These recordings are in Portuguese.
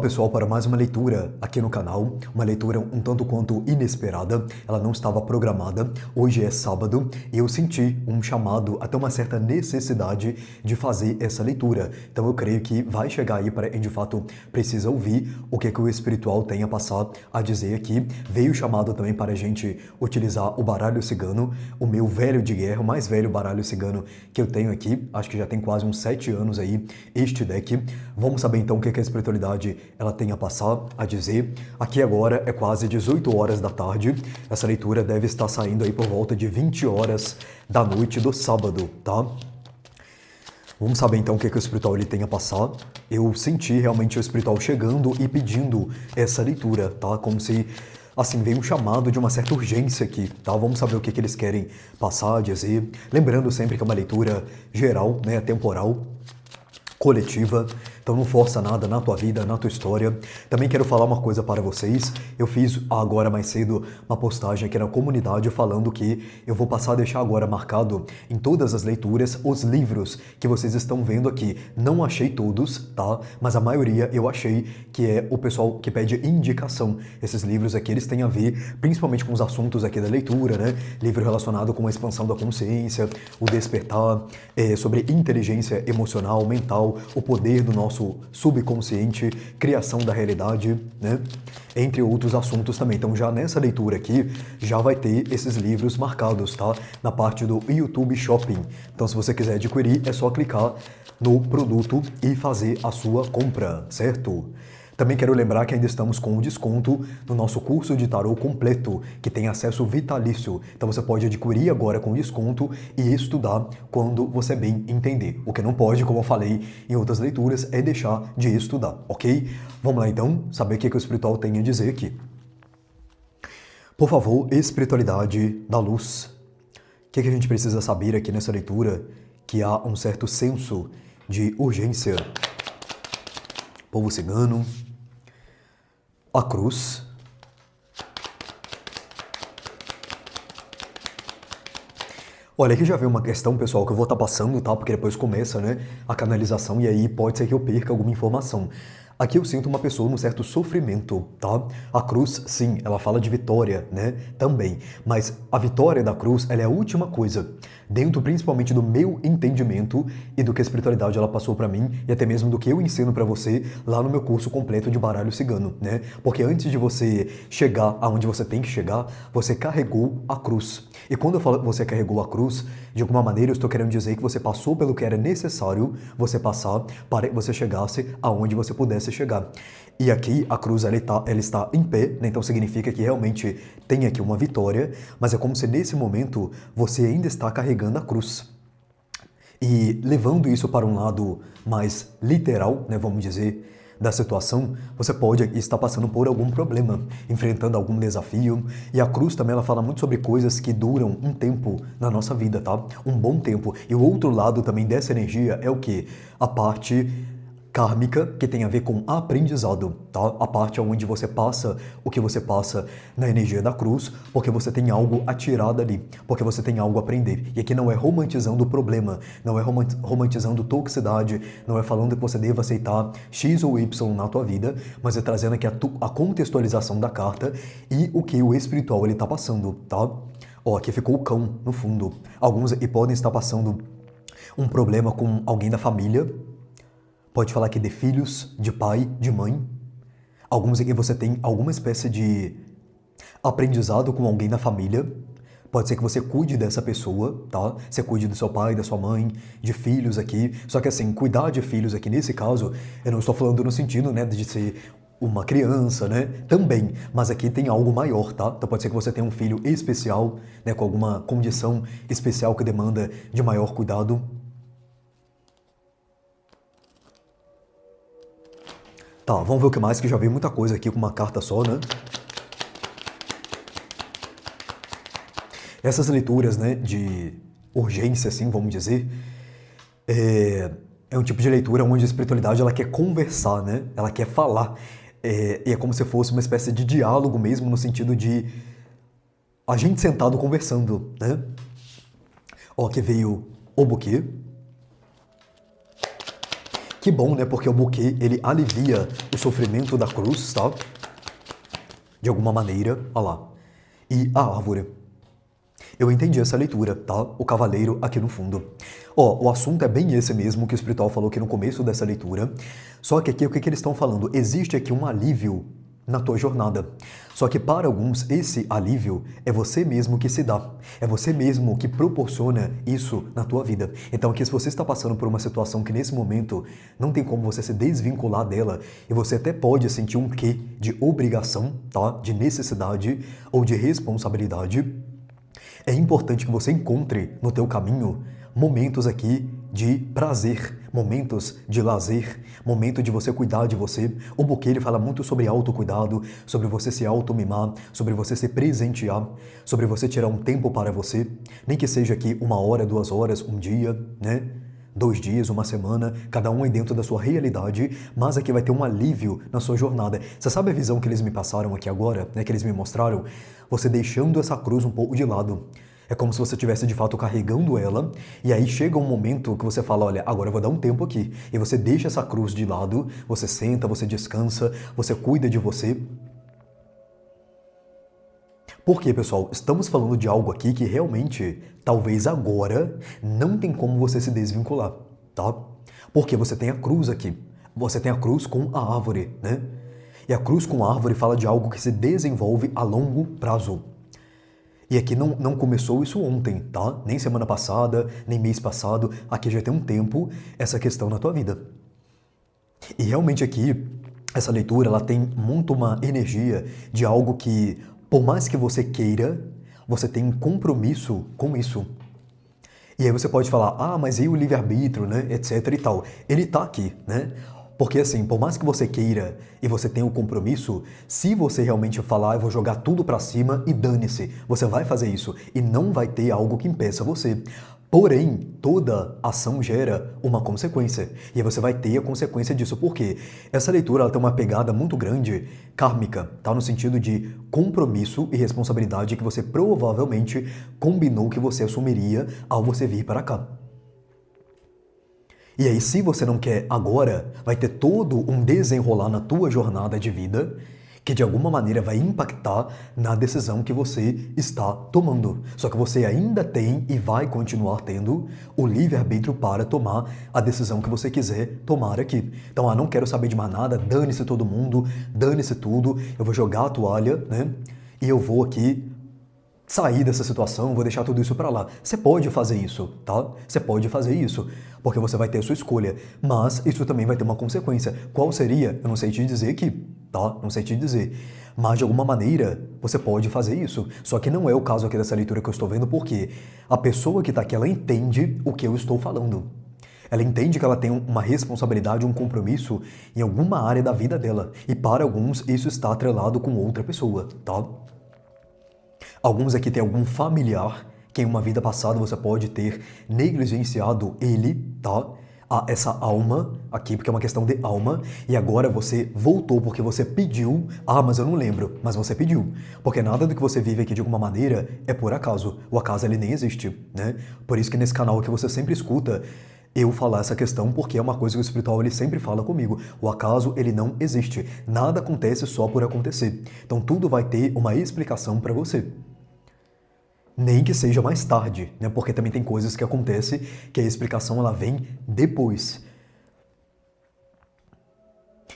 pessoal, para mais uma leitura aqui no canal, uma leitura um tanto quanto inesperada, ela não estava programada. Hoje é sábado e eu senti um chamado, até uma certa necessidade de fazer essa leitura. Então eu creio que vai chegar aí para quem de fato precisa ouvir o que o espiritual tem a passar a dizer aqui. Veio chamado também para a gente utilizar o baralho cigano, o meu velho de guerra, o mais velho baralho cigano que eu tenho aqui, acho que já tem quase uns 7 anos aí, este deck. Vamos saber então o que a espiritualidade ela tem a passar, a dizer. Aqui agora é quase 18 horas da tarde. Essa leitura deve estar saindo aí por volta de 20 horas da noite do sábado, tá? Vamos saber então o que o espiritual ele tem a passar. Eu senti realmente o espiritual chegando e pedindo essa leitura, tá? Como se, assim, veio um chamado de uma certa urgência aqui, tá? Vamos saber o que eles querem passar, dizer. Lembrando sempre que é uma leitura geral, né? Temporal, coletiva, então não força nada na tua vida, na tua história. Também quero falar uma coisa para vocês. Eu fiz agora mais cedo uma postagem aqui na comunidade falando que eu vou passar a deixar agora marcado em todas as leituras os livros que vocês estão vendo aqui. Não achei todos, tá? Mas a maioria eu achei que é o pessoal que pede indicação. Esses livros aqui, eles têm a ver principalmente com os assuntos aqui da leitura, né? Livro relacionado com a expansão da consciência, o despertar, sobre inteligência emocional, mental, o poder do nosso subconsciente, criação da realidade, né? Entre outros assuntos também. Então já nessa leitura aqui, já vai ter esses livros marcados, tá? Na parte do YouTube Shopping. Então se você quiser adquirir, é só clicar no produto e fazer a sua compra, certo? Também quero lembrar que ainda estamos com um desconto no nosso curso de tarô completo, que tem acesso vitalício. Então você pode adquirir agora com desconto e estudar quando você bem entender. O que não pode, como eu falei em outras leituras, é deixar de estudar, ok? Vamos lá então, saber o que o espiritual tem a dizer aqui. Por favor, espiritualidade da luz. O que a gente precisa saber aqui nessa leitura? Que há um certo senso de urgência. Povo cigano. A cruz. Olha, aqui já veio uma questão, pessoal, que eu vou estar passando, tá? Porque depois começa, né, a canalização e aí pode ser que eu perca alguma informação. Aqui eu sinto uma pessoa num certo sofrimento, tá? A cruz, sim, ela fala de vitória, né? Também. Mas a vitória da cruz, ela é a última coisa. Dentro principalmente do meu entendimento e do que a espiritualidade ela passou para mim e até mesmo do que eu ensino para você lá no meu curso completo de baralho cigano, né? Porque antes de você chegar aonde você tem que chegar, você carregou a cruz. E quando eu falo que você carregou a cruz, de alguma maneira eu estou querendo dizer que você passou pelo que era necessário você passar para que você chegasse aonde você pudesse chegar. E aqui a cruz ela está em pé, né? Então significa que realmente tem aqui uma vitória, mas é como se nesse momento você ainda está carregando a cruz. E levando isso para um lado mais literal, né, vamos dizer, da situação, você pode estar passando por algum problema, enfrentando algum desafio. E a cruz também ela fala muito sobre coisas que duram um tempo na nossa vida, tá? Um bom tempo. E o outro lado também dessa energia é o quê? A parte kármica, que tem a ver com aprendizado, tá? A parte onde você passa o que você passa na energia da cruz, porque você tem algo a tirar dali, porque você tem algo a aprender. E aqui não é romantizando o problema, não é romantizando toxicidade, não é falando que você deva aceitar X ou Y na tua vida, mas é trazendo aqui a contextualização da carta e o que o espiritual ele tá passando, tá? Ó, aqui ficou o cão no fundo. Alguns aqui podem estar passando um problema com alguém da família. Pode falar aqui de filhos, de pai, de mãe. Alguns aqui você tem alguma espécie de aprendizado com alguém na família. Pode ser que você cuide dessa pessoa, tá? Você cuide do seu pai, da sua mãe, de filhos aqui. Só que assim, cuidar de filhos aqui nesse caso, eu não estou falando no sentido, né, de ser uma criança, né? Também, mas aqui tem algo maior, tá? Então pode ser que você tenha um filho especial, né, com alguma condição especial que demanda de maior cuidado. Tá, vamos ver o que mais, que já veio muita coisa aqui com uma carta só, né? Essas leituras, né, de urgência, assim, vamos dizer, é um tipo de leitura onde a espiritualidade, ela quer conversar, né? Ela quer falar. E é como se fosse uma espécie de diálogo mesmo, no sentido de a gente sentado conversando, né? Ó, que veio o buquê. Que bom, né? Porque o buquê, ele alivia o sofrimento da cruz, tá? De alguma maneira, olha lá. E a árvore. Eu entendi essa leitura, tá? O cavaleiro aqui no fundo. Ó, o assunto é bem esse mesmo que o espiritual falou aqui no começo dessa leitura. Só que aqui, o que eles estão falando? Existe aqui um alívio na tua jornada. Só que para alguns, esse alívio é você mesmo que se dá. É você mesmo que proporciona isso na tua vida. Então aqui, se você está passando por uma situação que nesse momento não tem como você se desvincular dela, e você até pode sentir um quê de obrigação, tá? De necessidade ou de responsabilidade, é importante que você encontre no teu caminho momentos aqui de prazer, momentos de lazer, momento de você cuidar de você. O buquê, ele fala muito sobre autocuidado, sobre você se automimar, sobre você se presentear, sobre você tirar um tempo para você, nem que seja aqui 1 hora, 2 horas, um dia, né? 2 dias, uma semana, cada um aí dentro da sua realidade, mas aqui vai ter um alívio na sua jornada. Você sabe a visão que eles me passaram aqui agora, né, que eles me mostraram? Você deixando essa cruz um pouco de lado. É como se você estivesse de fato carregando ela, e aí chega um momento que você fala, olha, agora eu vou dar um tempo aqui. E você deixa essa cruz de lado, você senta, você descansa, você cuida de você. Porque, pessoal, estamos falando de algo aqui que realmente, talvez agora, não tem como você se desvincular, tá? Porque você tem a cruz aqui. Você tem a cruz com a árvore, né? E a cruz com a árvore fala de algo que se desenvolve a longo prazo. E aqui não começou isso ontem, tá? Nem semana passada, nem mês passado. Aqui já tem um tempo essa questão na tua vida. E realmente aqui, essa leitura, ela tem muito uma energia de algo que, por mais que você queira, você tem um compromisso com isso. E aí você pode falar, ah, mas e o livre-arbítrio, né, etc e tal. Ele tá aqui, né? Porque assim, por mais que você queira e você tenha um compromisso, se você realmente falar, eu vou jogar tudo pra cima e dane-se, você vai fazer isso e não vai ter algo que impeça você. Porém, toda ação gera uma consequência. E aí você vai ter a consequência disso. Por quê? Essa leitura, ela tem uma pegada muito grande, kármica, tá? No sentido de compromisso e responsabilidade que você provavelmente combinou que você assumiria ao você vir para cá. E aí, se você não quer agora, vai ter todo um desenrolar na tua jornada de vida que de alguma maneira vai impactar na decisão que você está tomando. Só que você ainda tem e vai continuar tendo o livre-arbítrio para tomar a decisão que você quiser tomar aqui. Então, não quero saber de mais nada, dane-se todo mundo, dane-se tudo, eu vou jogar a toalha, né? E eu vou aqui sair dessa situação, vou deixar tudo isso pra lá. Você pode fazer isso, tá? Você pode fazer isso, porque você vai ter a sua escolha, mas isso também vai ter uma consequência. Qual seria? Eu não sei te dizer aqui, tá? Não sei te dizer. Mas de alguma maneira, você pode fazer isso. Só que não é o caso aqui dessa leitura que eu estou vendo, porque a pessoa que tá aqui, ela entende o que eu estou falando. Ela entende que ela tem uma responsabilidade, um compromisso em alguma área da vida dela. E para alguns, isso está atrelado com outra pessoa, tá? Alguns aqui têm algum familiar que em uma vida passada você pode ter negligenciado ele, tá? Essa alma aqui, porque é uma questão de alma, e agora você voltou porque você pediu, mas eu não lembro, mas você pediu. Porque nada do que você vive aqui de alguma maneira é por acaso. O acaso ele nem existe, né? Por isso que nesse canal aqui você sempre escuta eu falar essa questão, porque é uma coisa que o espiritual ele sempre fala comigo. O acaso ele não existe. Nada acontece só por acontecer. Então tudo vai ter uma explicação para você. Nem que seja mais tarde, né? Porque também tem coisas que acontecem que a explicação ela vem depois.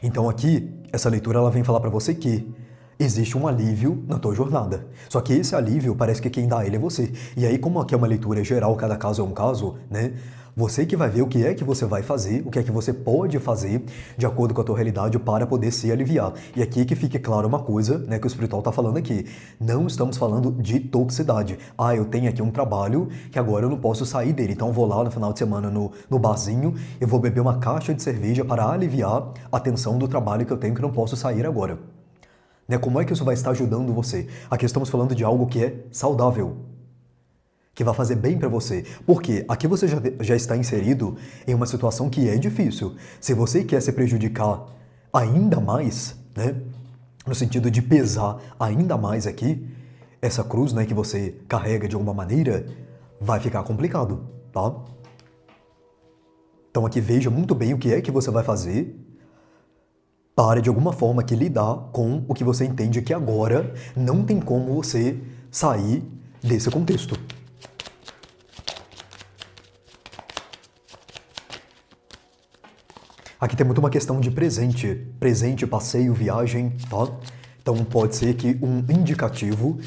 Então aqui, essa leitura ela vem falar para você que existe um alívio na tua jornada. Só que esse alívio parece que quem dá ele é você. E aí, como aqui é uma leitura geral, cada caso é um caso, né? Você que vai ver o que é que você vai fazer, o que é que você pode fazer de acordo com a tua realidade para poder se aliviar. E aqui que fique claro uma coisa, né, que o espiritual está falando aqui. Não estamos falando de toxicidade. Eu tenho aqui um trabalho que agora eu não posso sair dele. Então eu vou lá no final de semana no barzinho, eu vou beber uma caixa de cerveja para aliviar a tensão do trabalho que eu tenho que não posso sair agora. Né, como é que isso vai estar ajudando você? Aqui estamos falando de algo que é saudável, que vai fazer bem para você. Porque aqui você já está inserido em uma situação que é difícil. Se você quer se prejudicar ainda mais, né, no sentido de pesar ainda mais aqui, essa cruz, né, que você carrega de alguma maneira, vai ficar complicado, tá? Então aqui veja muito bem o que é que você vai fazer para, de alguma forma, que lidar com o que você entende que agora não tem como você sair desse contexto. Aqui tem muito uma questão de presente. Presente, passeio, viagem, tá? Então pode ser que um indicativo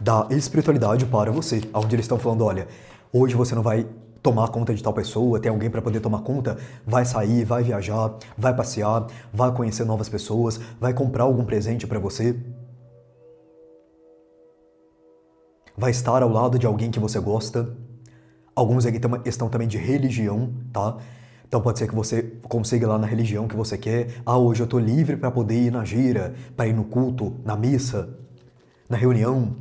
da espiritualidade para você, onde eles estão falando, olha, hoje você não vai tomar conta de tal pessoa, tem alguém para poder tomar conta, vai sair, vai viajar, vai passear, vai conhecer novas pessoas, vai comprar algum presente para você, vai estar ao lado de alguém que você gosta. Alguns aqui tem uma questão também de religião, tá? Então pode ser que você consiga ir lá na religião que você quer. Ah, hoje eu tô livre para poder ir na gira, para ir no culto, na missa, na reunião,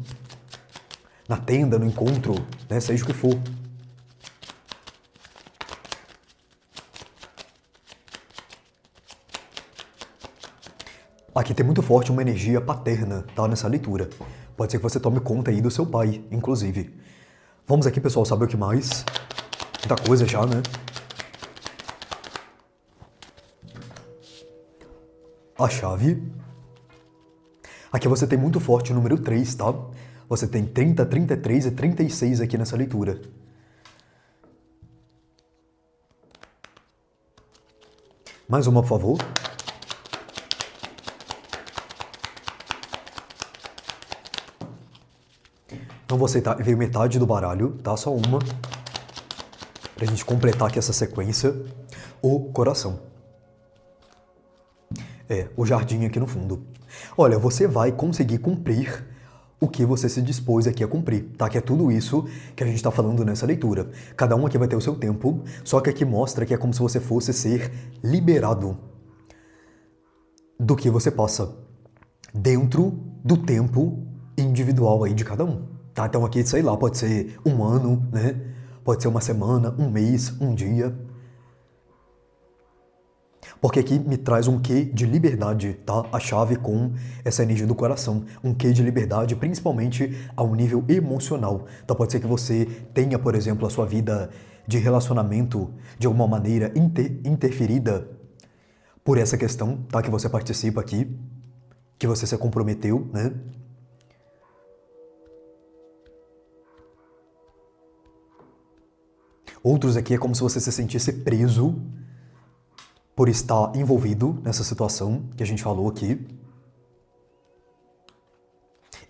na tenda, no encontro, né? Seja o que for. Aqui tem muito forte uma energia paterna, tá? Nessa leitura. Pode ser que você tome conta aí do seu pai, inclusive. Vamos aqui, pessoal, saber o que mais? Muita coisa já, né? A chave. Aqui você tem muito forte o número 3, tá? Você tem 30, 33 e 36 aqui nessa leitura. Mais uma, por favor. Então você veio metade do baralho, tá? Só uma. Pra gente completar aqui essa sequência. O coração. O jardim aqui no fundo. Olha, você vai conseguir cumprir o que você se dispôs aqui a cumprir, tá? Que é tudo isso que a gente tá falando nessa leitura. Cada um aqui vai ter o seu tempo, só que aqui mostra que é como se você fosse ser liberado do que você passa dentro do tempo individual aí de cada um, tá? Então aqui, sei lá, pode ser um ano, né? Pode ser uma semana, um mês, um dia. Porque aqui me traz um quê de liberdade, tá? A chave com essa energia do coração. Um quê de liberdade, principalmente a um nível emocional. Então pode ser que você tenha, por exemplo, a sua vida de relacionamento de alguma maneira interferida por essa questão, tá? Que você participa aqui, que você se comprometeu, né? Outros aqui é como se você se sentisse preso por estar envolvido nessa situação que a gente falou aqui.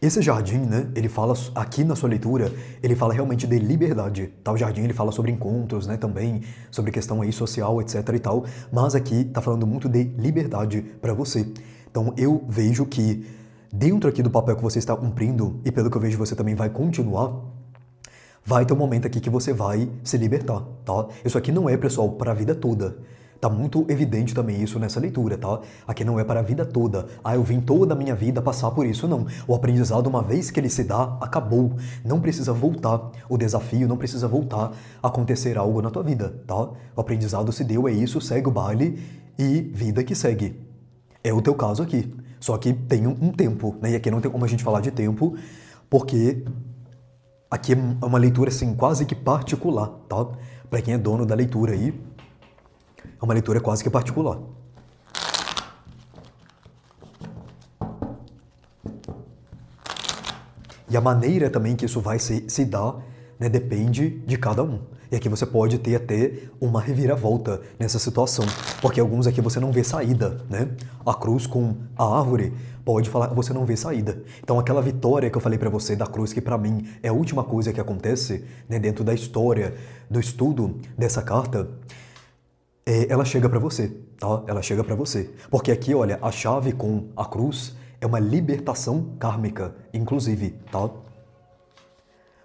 Esse jardim, né, ele fala, aqui na sua leitura, ele fala realmente de liberdade, tá? O jardim, ele fala sobre encontros, né, também, sobre questão aí social, etc e tal, mas aqui tá falando muito de liberdade para você. Então eu vejo que dentro aqui do papel que você está cumprindo, e pelo que eu vejo você também vai continuar, vai ter um momento aqui que você vai se libertar, tá? Isso aqui não é, pessoal, para a vida toda. Tá muito evidente também isso nessa leitura, tá? Aqui não é para a vida toda. Ah, eu vim toda a minha vida passar por isso, não. O aprendizado, uma vez que ele se dá, acabou. Não precisa voltar o desafio, não precisa voltar a acontecer algo na tua vida, tá? O aprendizado se deu, é isso, segue o baile e vida que segue. É o teu caso aqui. Só que tem um tempo, né? E aqui não tem como a gente falar de tempo, porque aqui é uma leitura, assim, quase que particular, tá? Para quem é dono da leitura aí, é uma leitura quase que particular. E a maneira também que isso vai se dar, né, depende de cada um. E aqui você pode ter até uma reviravolta nessa situação, porque alguns aqui você não vê saída, né? A cruz com a árvore pode falar que você não vê saída. Então aquela vitória que eu falei pra você da cruz, que pra mim é a última coisa que acontece, né, dentro da história, do estudo dessa carta, ela chega pra você, tá? Ela chega pra você. Porque aqui, olha, a chave com a cruz é uma libertação kármica, inclusive, tá?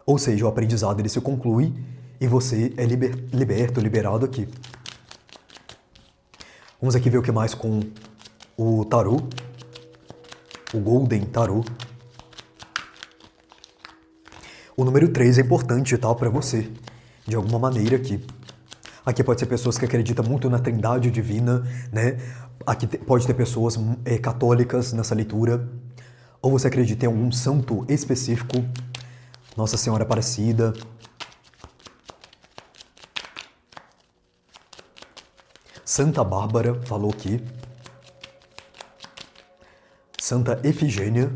Ou seja, o aprendizado ele se conclui e você é liberto, liberado aqui. Vamos aqui ver o que mais com o tarô, o Golden Tarô. O número 3 é importante, tá? Pra você, de alguma maneira aqui. Aqui pode ser pessoas que acreditam muito na trindade divina, né? Aqui pode ter pessoas católicas nessa leitura. Ou você acredita em algum santo específico, Nossa Senhora Aparecida. Santa Bárbara falou aqui. Santa Efigênia.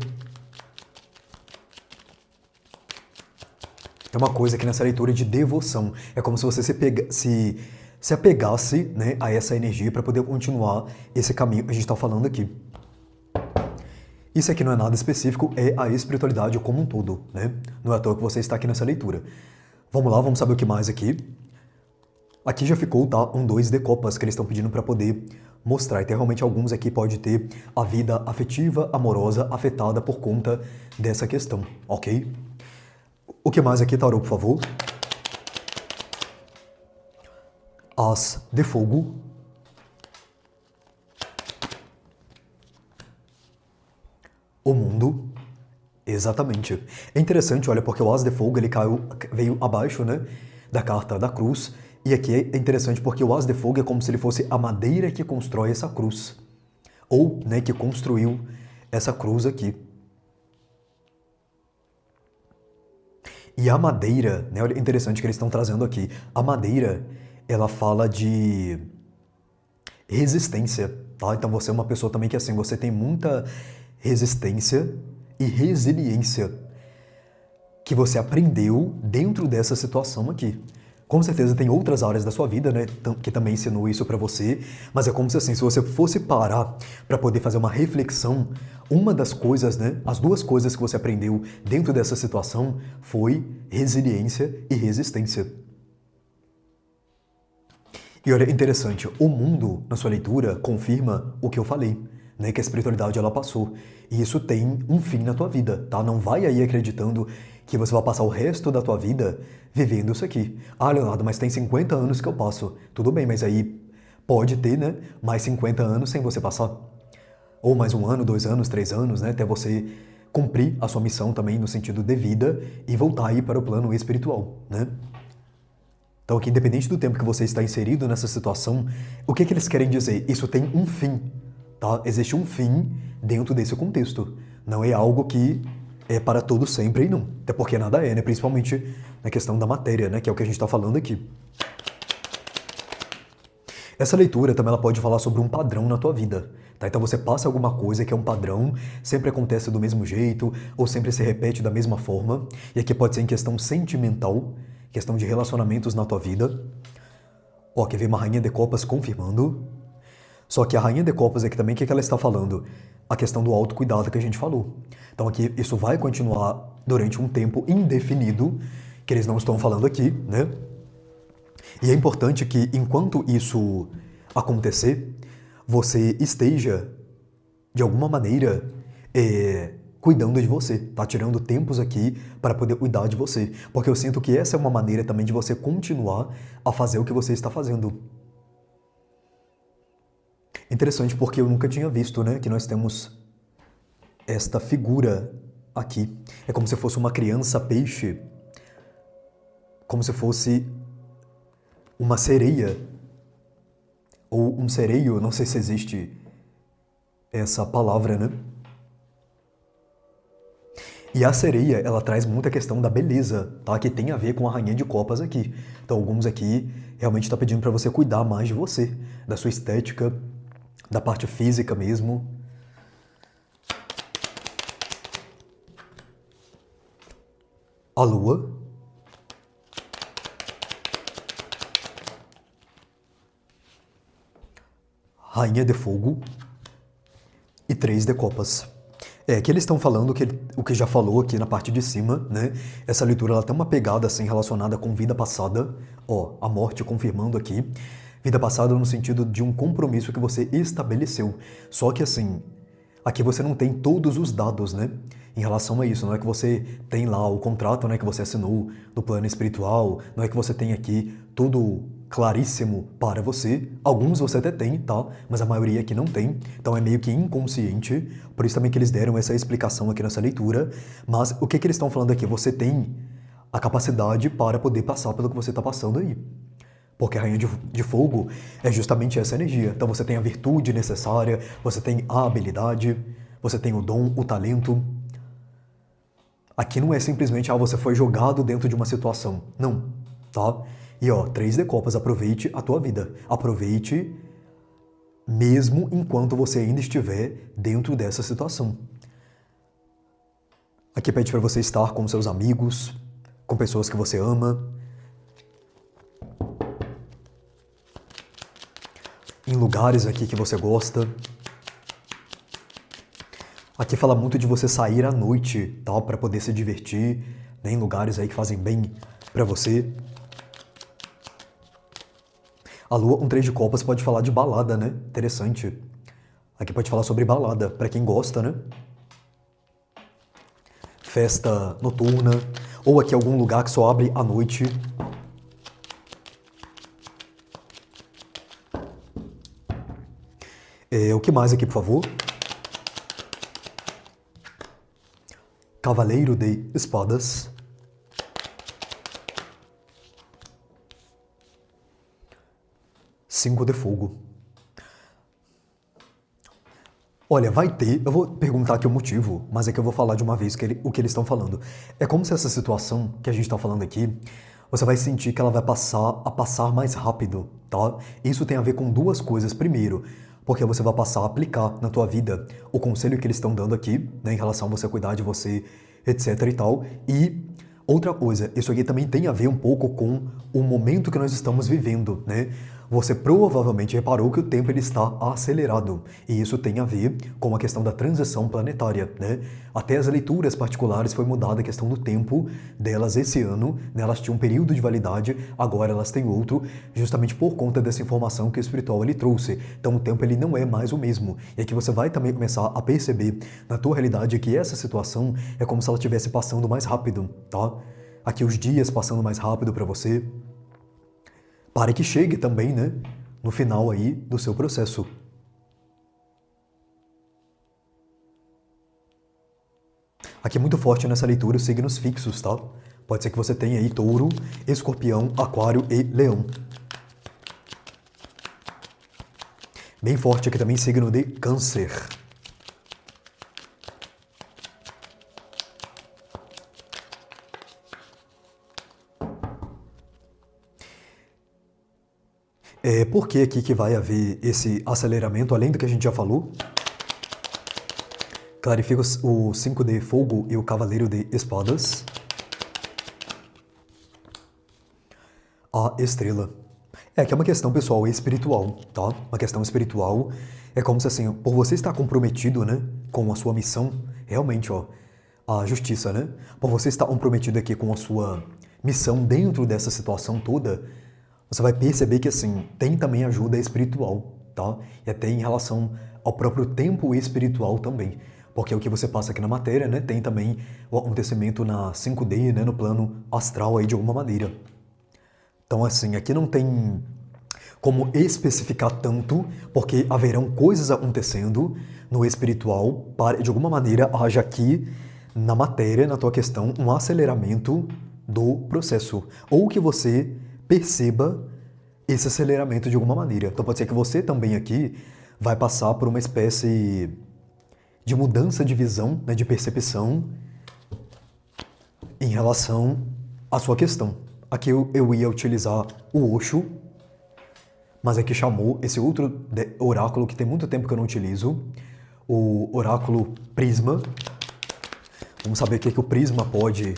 É uma coisa que nessa leitura de devoção é como se você se apegasse, né, a essa energia para poder continuar esse caminho que a gente está falando aqui. Isso aqui não é nada específico, é a espiritualidade como um todo, né? Não é à toa que você está aqui nessa leitura. Vamos lá, vamos saber o que mais aqui. Aqui já ficou, tá? Um 2 de copas que eles estão pedindo para poder mostrar. E tem realmente alguns aqui pode ter a vida afetiva, amorosa, afetada por conta dessa questão, ok? O que mais aqui, tarô, por favor? As de fogo. O mundo. Exatamente. É interessante, olha, porque o As de Fogo ele veio abaixo, né, da carta da cruz. E aqui é interessante porque o As de Fogo é como se ele fosse a madeira que constrói essa cruz. Ou, né, que construiu essa cruz aqui. E a madeira, né, olha, interessante que eles estão trazendo aqui. A madeira, ela fala de resistência, tá? Então você é uma pessoa também que, assim, você tem muita resistência e resiliência que você aprendeu dentro dessa situação aqui. Com certeza tem outras áreas da sua vida, né, que também ensinou isso pra você, mas é como se assim, se você fosse parar pra poder fazer uma reflexão, uma das coisas, né, as duas coisas que você aprendeu dentro dessa situação foi resiliência e resistência. E olha, interessante, o mundo, na sua leitura, confirma o que eu falei, né, que a espiritualidade ela passou. E isso tem um fim na tua vida, tá? Não vai aí acreditando que você vai passar o resto da tua vida vivendo isso aqui. Ah, Leonardo, mas tem 50 anos que eu passo. Tudo bem, mas aí pode ter, né, mais 50 anos sem você passar. Ou mais 1 ano, 2 anos, 3 anos, né, até você cumprir a sua missão também no sentido de vida e voltar aí para o plano espiritual, né? Então aqui, independente do tempo que você está inserido nessa situação, o que eles querem dizer? Isso tem um fim, tá? Existe um fim dentro desse contexto. Não é algo que é para todo sempre e não. Até porque nada é, né? Principalmente na questão da matéria, né? Que é o que a gente está falando aqui. Essa leitura também ela pode falar sobre um padrão na tua vida, tá? Então você passa alguma coisa que é um padrão, sempre acontece do mesmo jeito, ou sempre se repete da mesma forma, e aqui pode ser em questão sentimental, questão de relacionamentos na tua vida. Ó, aqui vem uma rainha de copas confirmando. Só que a rainha de copas aqui também, o que ela está falando? A questão do autocuidado que a gente falou. Então aqui isso vai continuar durante um tempo indefinido, que eles não estão falando aqui, né? E é importante que enquanto isso acontecer, você esteja, de alguma maneira, cuidando de você, tá? Tirando tempos aqui para poder cuidar de você. Porque eu sinto que essa é uma maneira também de você continuar a fazer o que você está fazendo. Interessante, porque eu nunca tinha visto, né, que nós temos esta figura aqui. É como se fosse uma criança peixe, como se fosse uma sereia, ou um sereio, não sei se existe essa palavra, né? E a sereia, ela traz muita questão da beleza, tá? Que tem a ver com a rainha de copas aqui. Então alguns aqui realmente estão pedindo para você cuidar mais de você, da sua estética, da parte física mesmo. A lua. Rainha de fogo. E 3 de copas. Que eles estão falando o que já falou aqui na parte de cima, né? Essa leitura ela tem uma pegada assim relacionada com vida passada. Ó, a morte confirmando aqui. Vida passada no sentido de um compromisso que você estabeleceu. Só que assim, aqui você não tem todos os dados, né? Em relação a isso, não é que você tem lá o contrato, né, que você assinou do plano espiritual, não é que você tem aqui tudo claríssimo para você. Alguns você até tem, tá? Mas a maioria aqui não tem. Então é meio que inconsciente. Por isso também que eles deram essa explicação aqui nessa leitura. Mas o que eles estão falando aqui? Você tem a capacidade para poder passar pelo que você está passando aí. Porque a rainha de fogo é justamente essa energia. Então você tem a virtude necessária, você tem a habilidade, você tem o dom, o talento. Aqui não é simplesmente, você foi jogado dentro de uma situação. Não, tá? E ó, 3 de copas, aproveite a tua vida. Aproveite mesmo enquanto você ainda estiver dentro dessa situação. Aqui pede para você estar com seus amigos, com pessoas que você ama, em lugares aqui que você gosta. Aqui fala muito de você sair à noite, tal, para poder se divertir, né, em lugares aí que fazem bem para você. A lua, um 3 de copas, pode falar de balada, né? Interessante. Aqui pode falar sobre balada, para quem gosta, né? Festa noturna, ou aqui algum lugar que só abre à noite. O que mais aqui, por favor? Cavaleiro de Espadas. Cinco de Fogo. Olha, vai ter, eu vou perguntar aqui o motivo, mas é que eu vou falar de uma vez o que eles estão falando. É como se essa situação que a gente está falando aqui, você vai sentir que ela vai passar mais rápido, tá? Isso tem a ver com duas coisas. Primeiro, porque você vai passar a aplicar na tua vida o conselho que eles estão dando aqui, né, em relação a você cuidar de você, etc e tal. E outra coisa, isso aqui também tem a ver um pouco com o momento que nós estamos vivendo, né? Você provavelmente reparou que o tempo ele está acelerado, e isso tem a ver com a questão da transição planetária, né? Até as leituras particulares foi mudada a questão do tempo delas esse ano, né? Elas tinham um período de validade, agora elas têm outro, justamente por conta dessa informação que o espiritual ele trouxe. Então o tempo ele não é mais o mesmo. E aqui você vai também começar a perceber na tua realidade que essa situação é como se ela estivesse passando mais rápido, tá? Aqui os dias passando mais rápido para você. Para que chegue também, né, no final aí do seu processo. Aqui é muito forte nessa leitura os signos fixos, tá? Pode ser que você tenha aí Touro, Escorpião, Aquário e Leão. Bem forte aqui também signo de Câncer. Por que aqui que vai haver esse aceleramento, além do que a gente já falou? Clarifica o 5 de Fogo e o Cavaleiro de Espadas. A Estrela. Que é uma questão, pessoal, espiritual, tá? Uma questão espiritual. É como se, assim, por você estar comprometido, né, com a sua missão, realmente, ó, a justiça, né? Por você estar comprometido aqui com a sua missão dentro dessa situação toda, você vai perceber que, assim, tem também ajuda espiritual, tá? E até em relação ao próprio tempo espiritual também. Porque o que você passa aqui na matéria, né, tem também o acontecimento na 5D, né, no plano astral aí de alguma maneira. Então, assim, aqui não tem como especificar tanto, porque haverão coisas acontecendo no espiritual para, de alguma maneira, haja aqui na matéria, na tua questão, um aceleramento do processo. Ou que você perceba esse aceleramento de alguma maneira. Então pode ser que você também aqui vai passar por uma espécie de mudança de visão, né, de percepção em relação à sua questão. Aqui eu ia utilizar o Osho, mas aqui chamou esse outro oráculo que tem muito tempo que eu não utilizo, o oráculo Prisma. Vamos saber o que o Prisma pode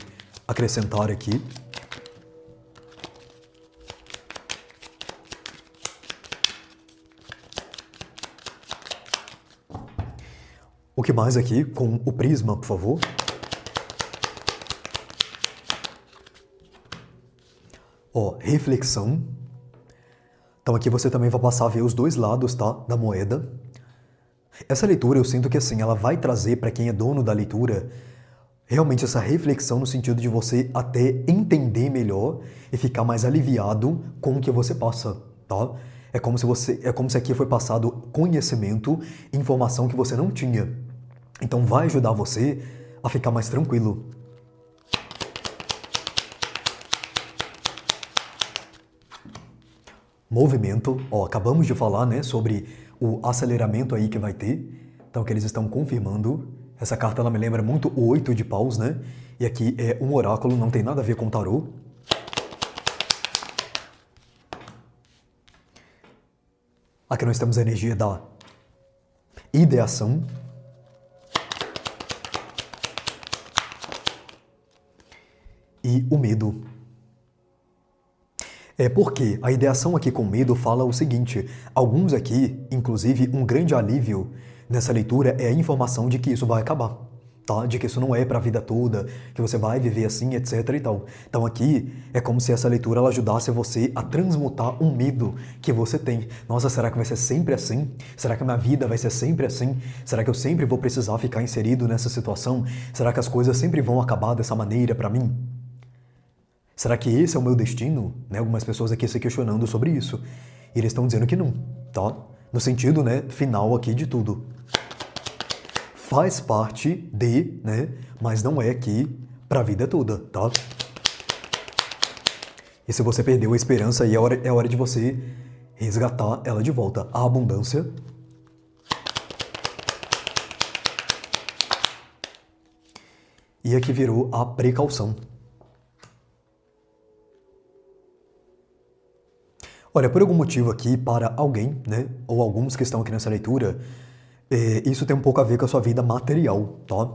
acrescentar aqui. O que mais aqui com o Prisma, por favor? Ó, reflexão. Então aqui você também vai passar a ver os dois lados, tá, da moeda. Essa leitura eu sinto que, assim, ela vai trazer para quem é dono da leitura realmente essa reflexão no sentido de você até entender melhor e ficar mais aliviado com o que você passa, tá? É como se aqui foi passado conhecimento, informação que você não tinha. Então vai ajudar você a ficar mais tranquilo. Movimento, ó, acabamos de falar, né, sobre o aceleramento aí que vai ter. Então que eles estão confirmando. Essa carta ela me lembra muito o 8 de paus, né? E aqui é um oráculo, não tem nada a ver com tarô. Aqui nós temos a energia da ideação e o medo. É porque a ideação aqui com medo fala o seguinte, alguns aqui, inclusive um grande alívio nessa leitura é a informação de que isso vai acabar, tá? De que isso não é para a vida toda, que você vai viver assim, etc e tal. Então aqui é como se essa leitura ela ajudasse você a transmutar um medo que você tem. Nossa, será que vai ser sempre assim? Será que a minha vida vai ser sempre assim? Será que eu sempre vou precisar ficar inserido nessa situação? Será que as coisas sempre vão acabar dessa maneira para mim? Será que esse é o meu destino? Né? Algumas pessoas aqui se questionando sobre isso. E eles estão dizendo que não, tá? No sentido, né, final aqui de tudo. Faz parte de, né, mas não é aqui para a vida toda, tá? E se você perdeu a esperança, aí é hora de você resgatar ela de volta. A abundância. E aqui virou a precaução. Olha, por algum motivo aqui, para alguém, né, ou alguns que estão aqui nessa leitura, isso tem um pouco a ver com a sua vida material, tá?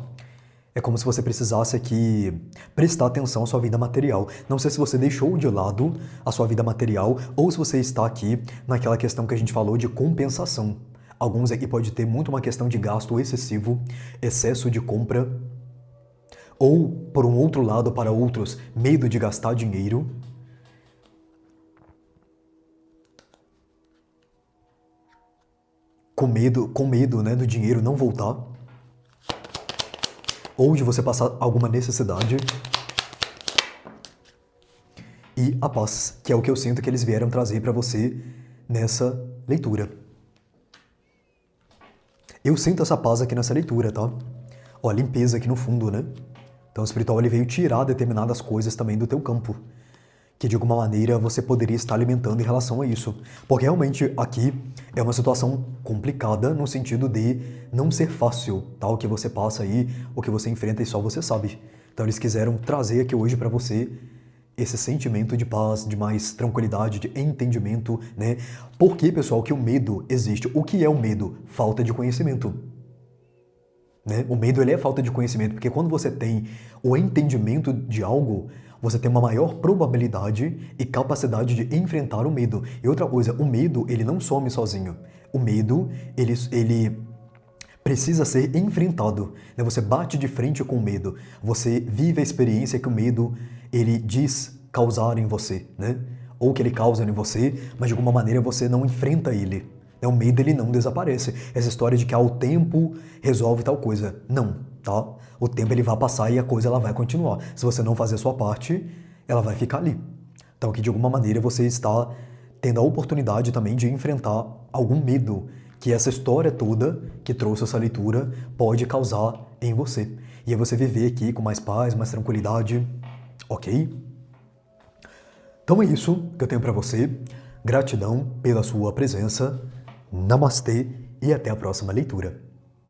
É como se você precisasse aqui prestar atenção à sua vida material. Não sei se você deixou de lado a sua vida material ou se você está aqui naquela questão que a gente falou de compensação. Alguns aqui pode ter muito uma questão de gasto excessivo, excesso de compra, ou, por um outro lado, para outros, medo de gastar dinheiro. Com medo, né, do dinheiro não voltar, ou de você passar alguma necessidade, e a paz, que é o que eu sinto que eles vieram trazer para você nessa leitura. Eu sinto essa paz aqui nessa leitura, tá? Ó, limpeza aqui no fundo, né? Então o espiritual ele veio tirar determinadas coisas também do teu campo, que de alguma maneira você poderia estar alimentando em relação a isso. Porque realmente aqui é uma situação complicada no sentido de não ser fácil, tá? O que você passa aí, o que você enfrenta e só você sabe. Então eles quiseram trazer aqui hoje para você esse sentimento de paz, de mais tranquilidade, de entendimento, né? Por que, pessoal, que o medo existe? O que é o medo? Falta de conhecimento. Né? O medo ele é falta de conhecimento, porque quando você tem o entendimento de algo, você tem uma maior probabilidade e capacidade de enfrentar o medo. E outra coisa, o medo ele não some sozinho. O medo ele precisa ser enfrentado. Né? Você bate de frente com o medo. Você vive a experiência que o medo ele diz causar em você, né? Ou que ele causa em você, mas de alguma maneira você não enfrenta ele. O medo ele não desaparece. Essa história de que o tempo resolve tal coisa. Não, tá? O tempo ele vai passar e a coisa ela vai continuar. Se você não fazer a sua parte, ela vai ficar ali. Então que de alguma maneira você está tendo a oportunidade também de enfrentar algum medo que essa história toda que trouxe essa leitura pode causar em você. E aí você viver aqui com mais paz, mais tranquilidade, ok? Então é isso que eu tenho para você. Gratidão pela sua presença. Namastê e até a próxima leitura.